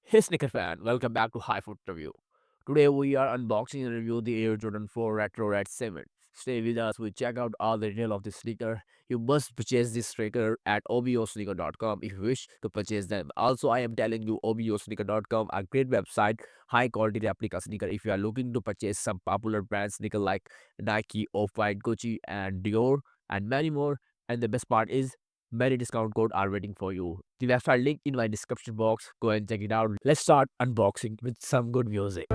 Hey sneaker fan, welcome back to HighFoot review. Today we are unboxing and review the Air Jordan 4 Retro Red 7. Stay with us, we check out all the detail of this sneaker. You must purchase this sneaker at obosneaker.com if you wish to purchase them. Also, I am telling you obosneaker.com, a great website, high quality replica sneaker. If you are looking to purchase some popular brand sneaker like Nike, Off-White, Gucci and Dior and many more. And the best part is many discount code are waiting for you. The website link in my description box. Go and check it out. Let's start unboxing with some good music.